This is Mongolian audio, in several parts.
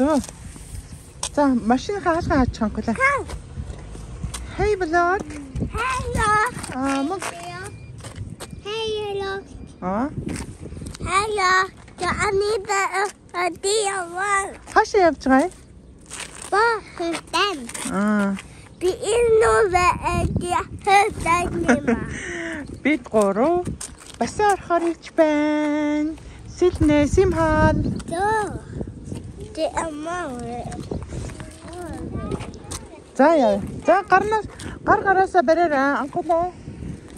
So. За, машин хаалга аачих юм гээд. Hey vlog. Hello. Hello. Hello. Я Анита Адиавал. Хашаа явж байгаа юм? Бахэм. Би инновэ хэвтэйма. Бид гурав басаа орохоор ич байна. Сэлнэ Симхан. Тэ амаа. За яа. За гараасаа бариараа анхлаа.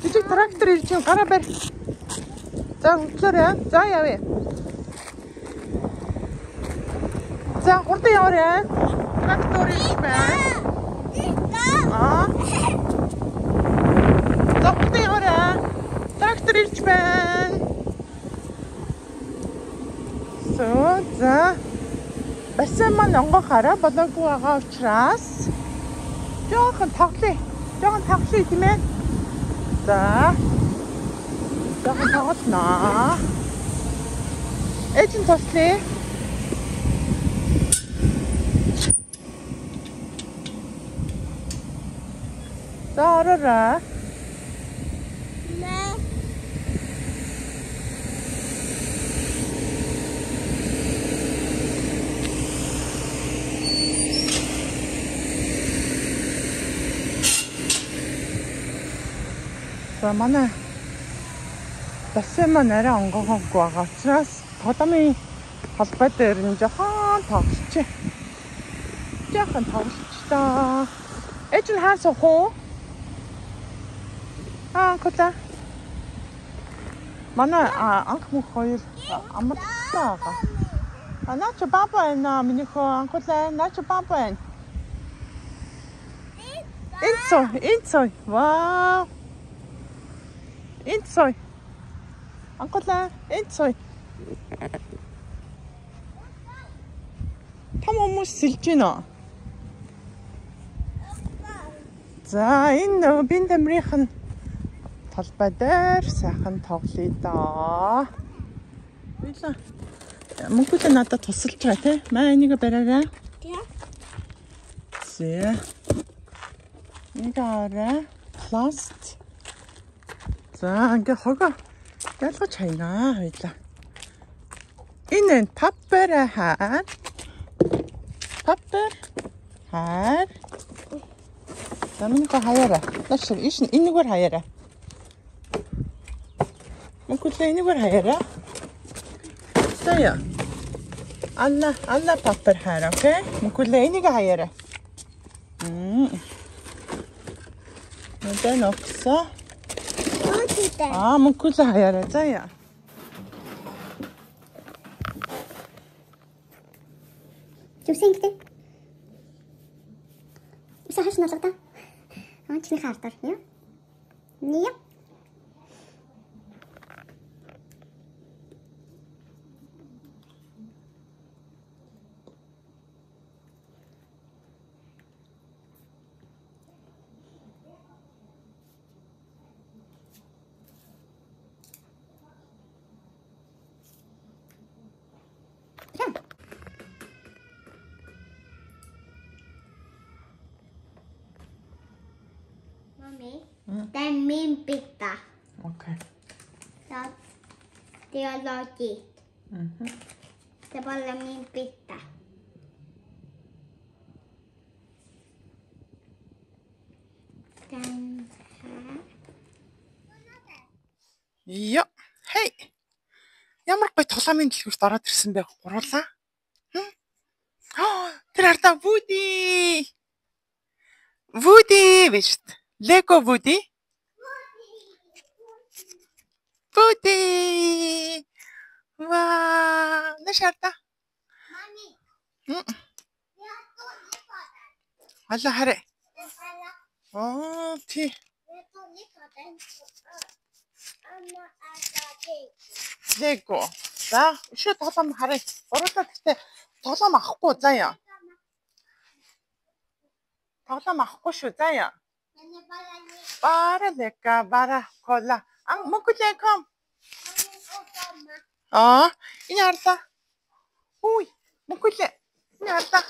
Жижиг трактор ирж юм гараа барь. За өнцлөөрэй. За явъя. За хурдан яваарай. Трактор ирж байна. За хурдан яваарай. Трактор ирж байна. So за басан маань онгохаараа болоогүй байгаа учраас жоохон тоглоё тийм ээ. За. Жоохон тоглоно. Эцэн тослээ. За ороо. За манай басан маань арай онгогоогүй байгаа учраас толомын холбой дээр нь жоохон тоглолч. Жоохон тоглолч таа. Эцэн хаан суух уу? Кота. Манай анх мөх хоёр амартай байгаа. Наач баба энэ миний хөө анхлаа наач баба энэ. Инцой. Вау. Инцой. Анхлаа инцой. Том хүмүүс сэлж гинэ. За энэ бинтэмрийнхэн талбай дээр сайхан тоглоё доо. Үйлээ. Мөнгөлөө надад тусалж байгаа тий. Маа энийг бариараа. Тий. Зэ. Нэг аваа. Пласт. За ингээ хогоо ялгаж хайнаа хоёлаа. Энэ папер хаар. За миний хаяараа. Нашир энэгээр хаяараа. Мөнгөлөө энэгээр хаяараа. Заяа. Анна папер хаар, окей? Мөнгөлөө энийг хаяараа. Мэдэн оксо. Мөнгөлөө хаяараа. Заяа. Зүсэнгтэй. Сахаш налгата. Чиний хаартар яа. Ния. Det är min pizza. Okej. Så det har lagit. Det är bara min pizza. Den här. Ja, hej. Ямар гоё толомын дэлгүүрт ороод ирсэн бэ гурлаа. Тэр ардаа Вуди биш. Лего Вуди. Вау, нашарта. Мами. Алла харэ. Тий. Лего. За, өшөө толом харъя. Гурлаа гэхдээ толом авахгүй заяа. Тоглоом авахгүй шүү заяа. Бара лека, бара кола. Мөнгөлөө ком. Энэ харлаа. Үй, мөнгөлөө. Яа.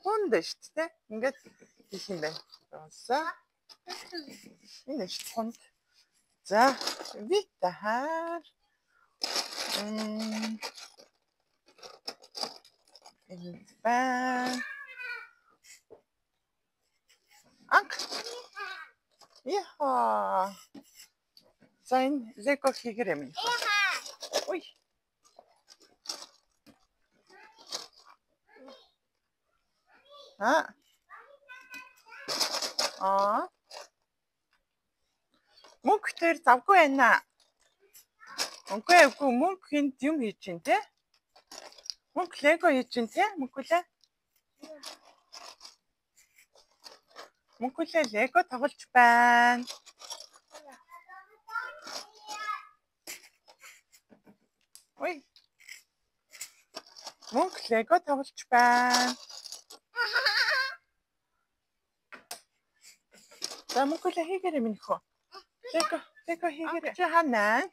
Хүнд шүү дээ. Ингээд хийх юм байна. За. Энэ шүү хүнд. За, витахаар. Энэ ба. Анх. Яа. За энэ лего хийгэр юм. Ой. Мөнгө төр завгүй байна. Үгүй мөнгө хинт юм хийж чинь те. Мөнгө лего хийж чинь те. Мөнгөлээ. Мөнгөлээ лего тоглож байна. Ой. Мөнгө лего тоглож байна. За мөнгөлээ хийгэрэй минь хөө. Лего хийгэрэй. Чи ханаа?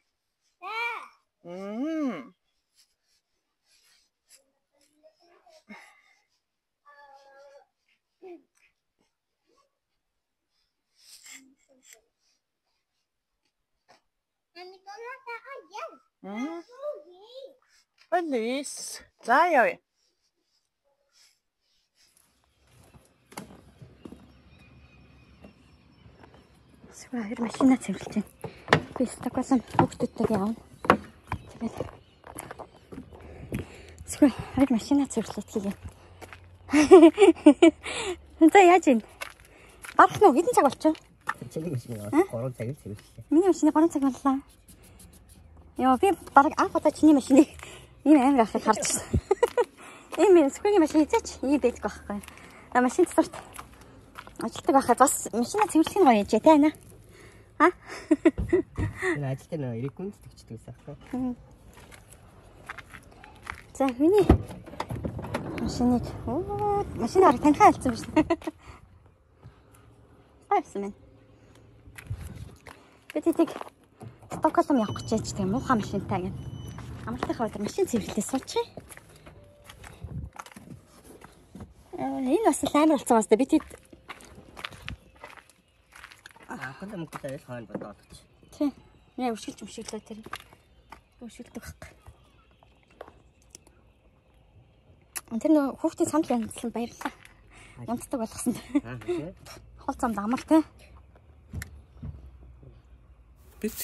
Полис. За явъя. Сүүр машина цэвэрлэж байна. Би стакасан хүүхдүүдтэйг явна. Тэгээд сүүр машина цэвэрлээд хийгээ. За яаж ийн? Барах нь хэдэн цаг болчих? Чиний машина 3 цаг цэвэрлээ. Миний машина 3 цаг боллоо. Яа би бараг анх удаа чиний машиныг ийм амар ахыг харж байна. Ийм сүүрийн машин хийчих ийм байдаг байхгүй. На машин цэцэрт ажилтдаг байхад бас машина цэвэрлэх нь гоё юм чи таа наа. Энэ ажилтны эрэг гүнзгийчдэг байсан. За миний машиныг машинаар танхаа алдсан биш. Айсан мэн. Битийг Стокгольм явах гэж яж тийм муухай машинтай гэн. Амралтынхаа өдөр машин цэвэрлээ суучих. Энэ бас амар болцсон баста битийг Ахад мөнгөтэй л хаана бодоод чи. Тий. Яа өшгөлөө тэр. Өшгөлдөг байхгүй. Тэр нөө хүүхдийн санал янзлан баярлаа. Унтдаг болгосон. Хол замд амар тий. Бид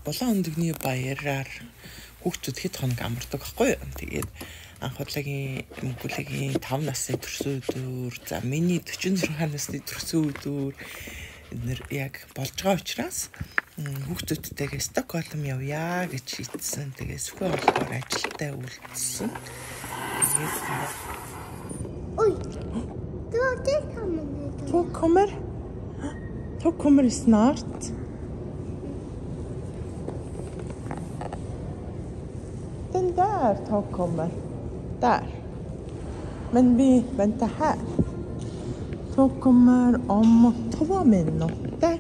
болон өндөгний баяраар хүүхдүүд хэд хоног амардаг байхгүй юу? Тэгээд анх удаагийн мөнгөлийн 5 насны төрсөн өдөр, за миний 46 насны төрсөн өдөр нэр яг болж байгаа учраас хүүхдүүдтэйгээ Стокгольм явъя гэж шийдсэн. Тэгээ сүхэ болохоор ажилдаа үлдсэн. Ой. Tog kommer snart. Den där tåg kommer. Där. Men vi väntar här. Tåg kommer om 2 minuter.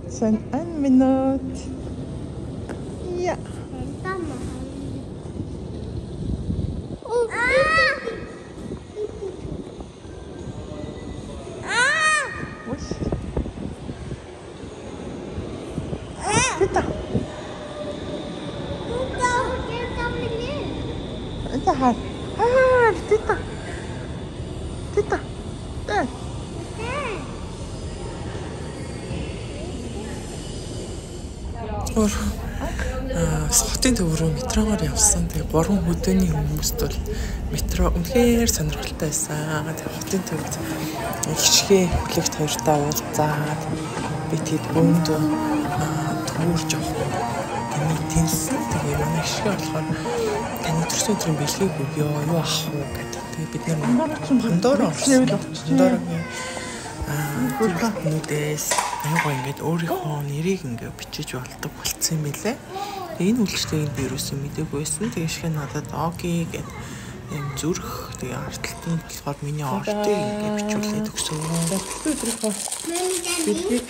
Sen 1 minut. Ja. Titta. Vänta här. Här, titta. Titta. Där. Хотын төв рүү метрогоор явсан. Тэгээ 3 өдөөний хүмүүст бол метро үнэхээр сонирхолтой байсан. Тэгээ хотын төвд хичгээ бүлэгт хоёртаа уулзаад би тэд өөндөө төвөрж явах. Тэмээ тэнсэн. Тэгээ манай хичгээ болохоор таны төрсөн өдрийн бэлгийг өгөө юу авах уу гэдэг. Тэгээ бид нэр Пандора орсон. Пандорагийн нүдээс аюугаа ингээд өөрийнхөө нэрийг ингээд бичиж болдог болцсон юм билээ. Энэ үйлчлэгийг би юусэн мэдээгүй байсан. Тэгээ шиг надад Оги гэдэг юм зүрх тэгээ артталт нь болохоор миний ордыг ингээд бичүүлээд өгсөн. Өдрийнхөө бэлгийг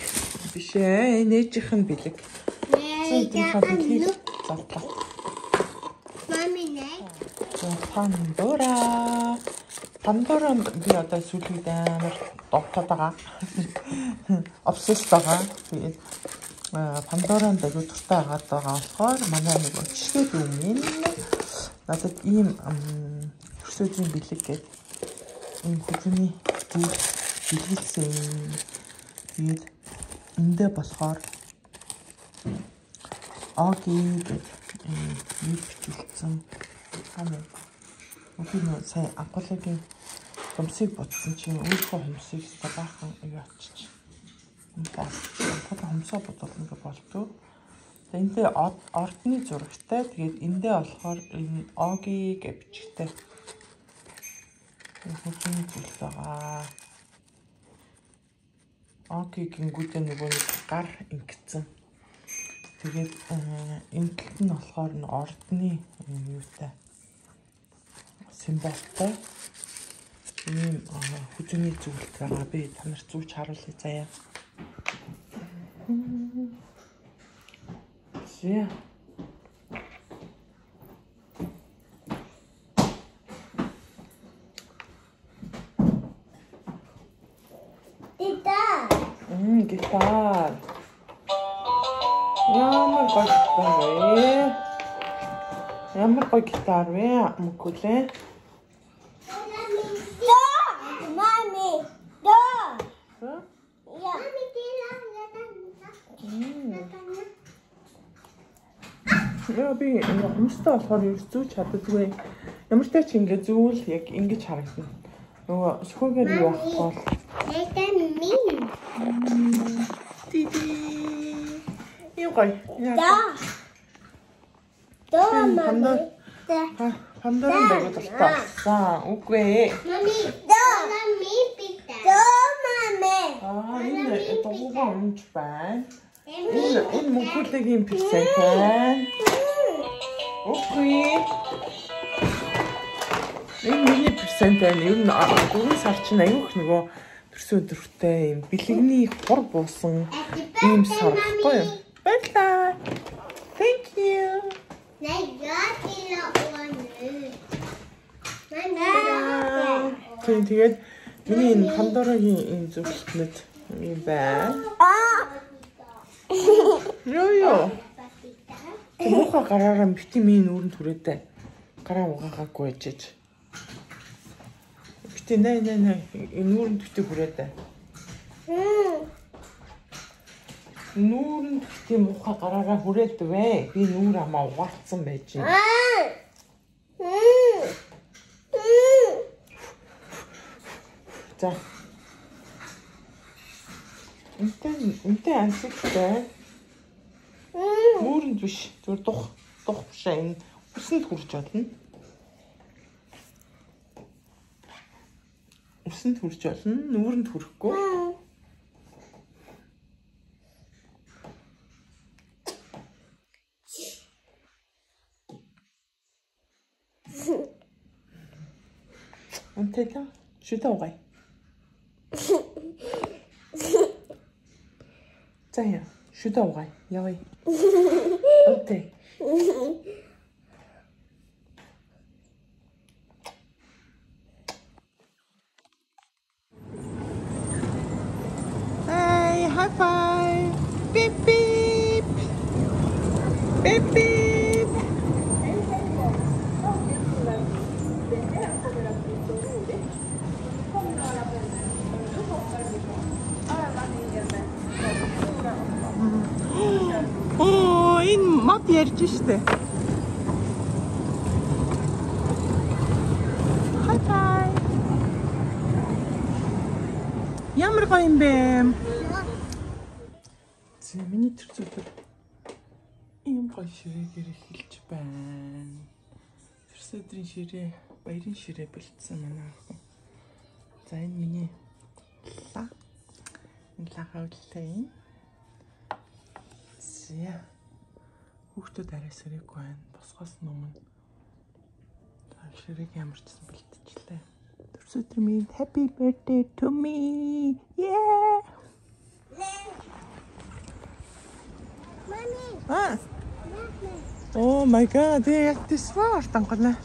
биш ээ. Нээжийнх нь бэлэг. Нээжийнх нь бэлгийг завтаа. Пандора би одоо сүүлийн амар догтоод байгаа. Обсесс байгаа. Тэгээд Пандоранд аягүй дуртай агаад байгаа болохоор манай нэг жишгээд юм энэ надад ийм өсөөдрийн бэлэг гэдэг ийм хүчний зүйл бэлгэлсэн. Тэгээд эндээ болохоор Оги гэдэг юм бичүүлсэн. Би нөө сая анхлагийн хумсыг бодсон чинь өөрийнхөө хумсыг баахан яачиж. Хумсаа бодвол ингэ болтоо. Эндээ ордны зурагтай. Тэгээд эндээ болохоор энэ Оги гэж бичгтэй. Хүчний зүйл байгаа. Оги гингүүдээ нөгөө нэг гар ингэсэн. Тэгээд энэ талд нь болохоор н ордны юутай символтой ийм хүчний зүйлт байгаа. Би танарт зүүч харуулъя заяа. Зя. Гитар. Ямар гоё гитар вэ? Мөкөлээ. Mami. Яа би хүмүүстэй болохоор юу зүүж чаддаггүй. Ямар ч тач ингэ зүүл яг ингэж харагдана. Нөгөө сөхөөгөр юу авах бол Диди. Юу гоё. Пандорын байгаад тастаа. Үгүй. Mami. Энэ дугуйгаа унж байна. Энэ мөкөлөгийн перцент байна. Үгүй. Энэ миний перцент байна. Ер нь 4 сар чинь аюух нөгөө төрсөн өдрөөртэй юм бэлэгний хур буусан ийм сар баггүй юу? Баярлалаа. Thank you. Тэгээд миний энэ Пандорагийн энэ зөвлөлтнөд юм байна. Йоо. Муха гараараа битэмийн нүүрэнд түрээдээ гараа угаагаагүй ээжэж. Битэ нэ нүүрэнд битэ хүрээдээ. Нүүрэнд битэ муха гараараа хүрээдвэ. Би нүүр амаа угаалцсан байж байна. За. Үнтэй ансигтай. Нүүрэнд биш. Зүгээр дух биш энэ усанд хүрч болно. Усанд хүрч болно. Нүүрэнд хүрэхгүй. Үнтэй та шүтээ угай. Заяа, шүтээ угай. Яваа. Үнтэй. Hey, high five. Beep beep. Beep beep. Энэ мод ярьж штэ. Хай. Ямар гоё юм бэ? Миний төрцөөр ийм гоё ширээгээр эхэлж байна. Төрсөдрийн ширээ, баярын ширээ бэлдсэн манай ах. За энэ миний лаа. Энэ лахаултай. Зя. Хүүхдүүд арай сэрэггүй байна. Босгоос өмнө ширээг ямар ч гэсэн бэлтжлээ. Төрсөдөр минь happy birthday to me. Yeah. Mommy. Oh my god, det är jättesvårt, Ankolle.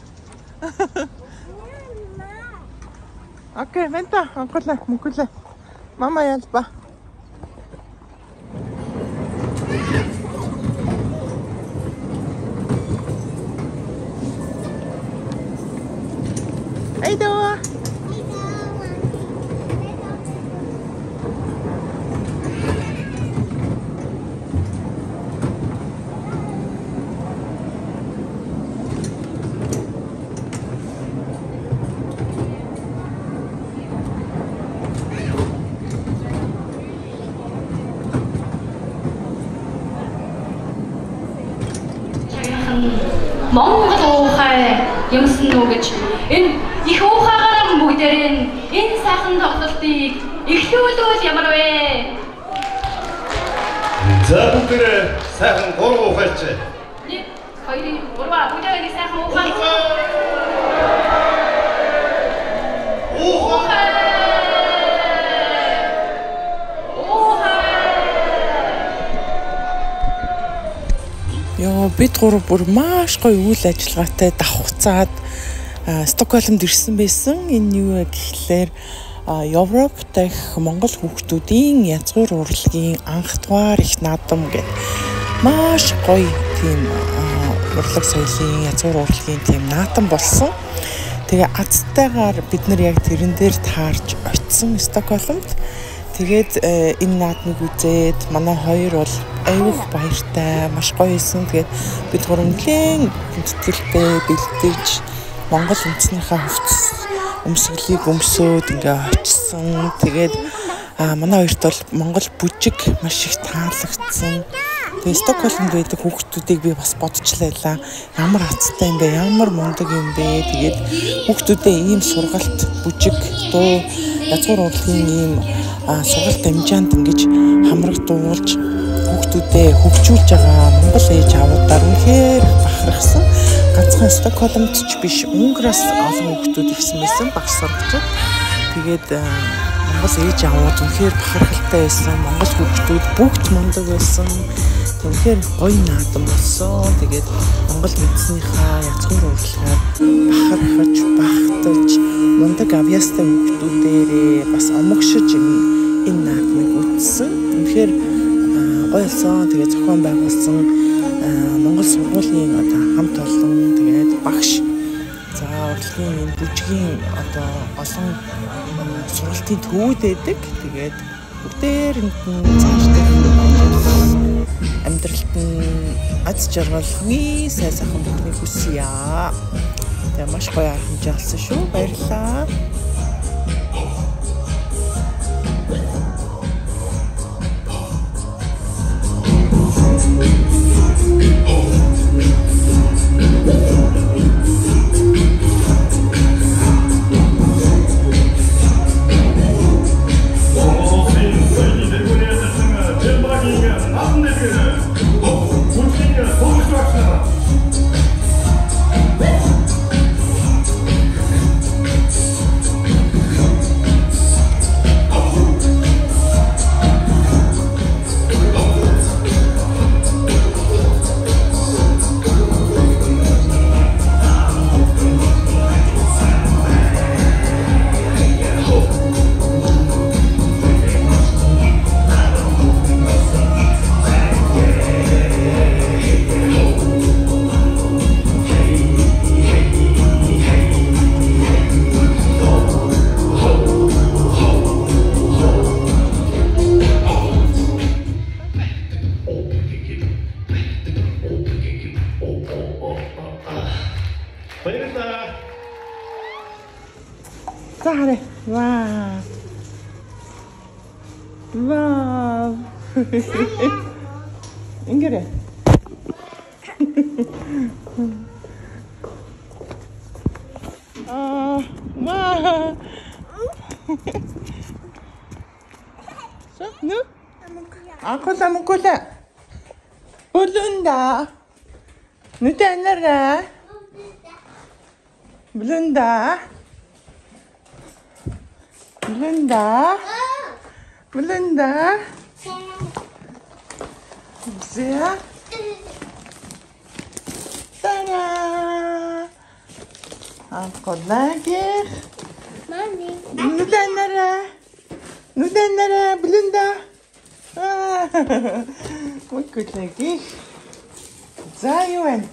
Okej, vänta. Kolla, kolla. Mamma hjälper. Hej då! Монгол уухай юмсан уу гэж энэ их уухайгаар бүгдээрээ энэ сайхан тоглолтыг эхлүүлвэл ямар вэ? За бүгдээрээ сайхан 3 уухайч. 1 2 3 бүгдээрээ сайхан уухай. Уухай. Яа, бид гурав бүр маш гоё үйл ажиллагаатай давхцаад Стокгольмд ирсэн байсан. Энэ юу вэ гэхлээр Европ дахь Монгол хүүхдүүдийн язгуур урлагийн анх дугаар их наадам гэдэг маш гоё тийм урлаг соёлын язгуур урлагийн тийм наадам болсон. Тэгээ азтайгаар бид нар яг тэрэн дээр таарж очисон Стокгольмд. Тэгээд энэ наадмыг үзээд манай хоёр бол айвуух баяртай, маш гоё исэн. Тэгээд бид гурав нэлээд хүндэтгэлтэй бэлдэж Монгол үндэснийхээ хувцас өмсгөлийг өмсөөд ингээ очисон. Тэгээд манай хоёрт бол Монгол бүжиг маш их таалагдсан. Тэгээд Стокгольмд байдаг хүүхдүүдийг би бас бодчихлаа. Ямар азтай юм бэ? Ямар мундаг юм бэ? Тэгээд хүүхдүүдээ ийм сургалт, бүжиг, дуу, язгуур урлагийн ийм сургалт дамжаанд ингэж хамраг дуулж хүүхдүүдээ хөгжүүлж байгаа Монгол ээж аавуудаар үнэхээр бахархсан. Ганцхан Стокгольмд ч биш, Унгараас олон хүүхдүүд ирсэн байсан, багш сурагчид. Тэгээд Монгол ээж аавууд үнэхээр бахархалтай байсан. Монгол хүүхдүүд бүгд мундаг байсан. Тэгэхээр гоё наадам болсон. Тэгээд Монгол мэдснийхаа язгуур урлагаар бахархаж, багтаж, мундаг авьяастай хүүхдүүдээрээ бас омогшиж энэ наадмыг үзсэн. Тэгэхээр гоё болсон. Тэгээд зохион байгуулсан Монгол сургуулийн одоо хамт олон тэгээд багш за урлагийн бүжгийн одоо олон сургалтын төвүүд байдаг. Тэгээд бүгдээрэнд нь цаашдаа амьдралд нь аз жаргалын сайн сайхан бүхнийг хүсье. Тэгээд маш гоё арга хэмжээ олсон шүү. Баярлалаа. Sare, wow. Wow. Ingrid. Wow. So, nu? Ako sa mukula. Bulunda. Nutanara. Bulunda. Belinda. Belinda. Sehr. Ta-da. Анколагер. Mommy. Нүдэнараа блунда. Мукутлагер. За юу вэ?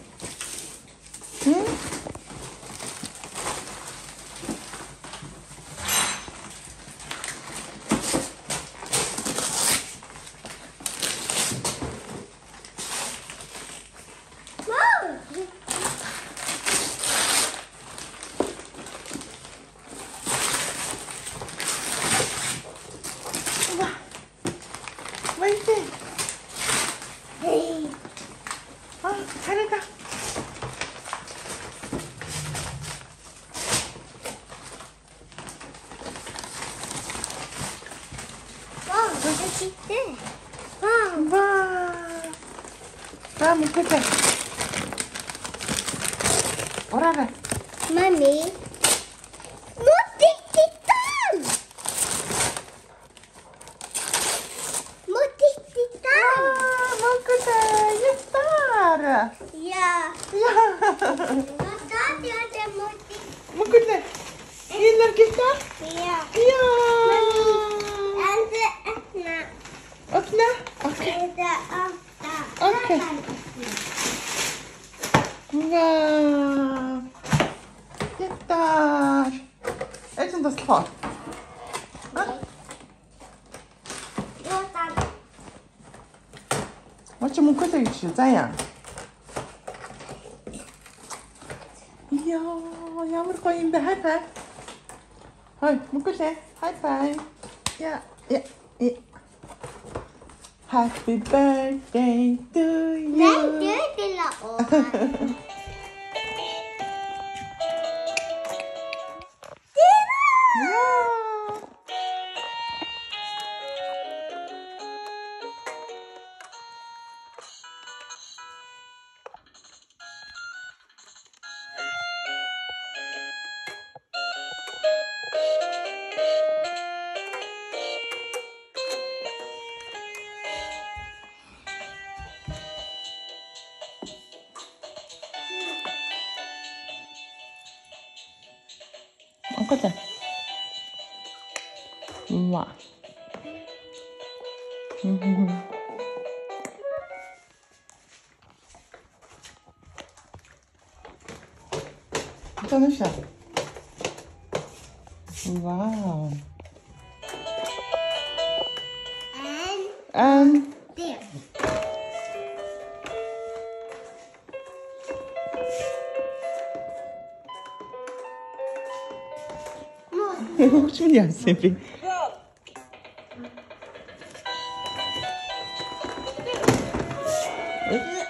Wait. 잘했다. Wow, that's it. 와. 나 못했다. 오라라. Mommy. Motikitan. Motikitan. 먹고다. 예뻐라. Yeah. 야. Daddy has a motik. 먹고다. 일로 기타. Yeah. 이야. And the Anna. 없나? 오케이. And the Okay. 우와. 됐다. 애진 더 스포. 어째 먹고다 있지, 자야. 이야, ямар гоё юм бэ? Хай-фай. Хой, 먹고다. Хай-фай. 야. Happy birthday to you. 먹고다. 우와. 괜찮으셔. 와우. There. 혹시 안 세비? And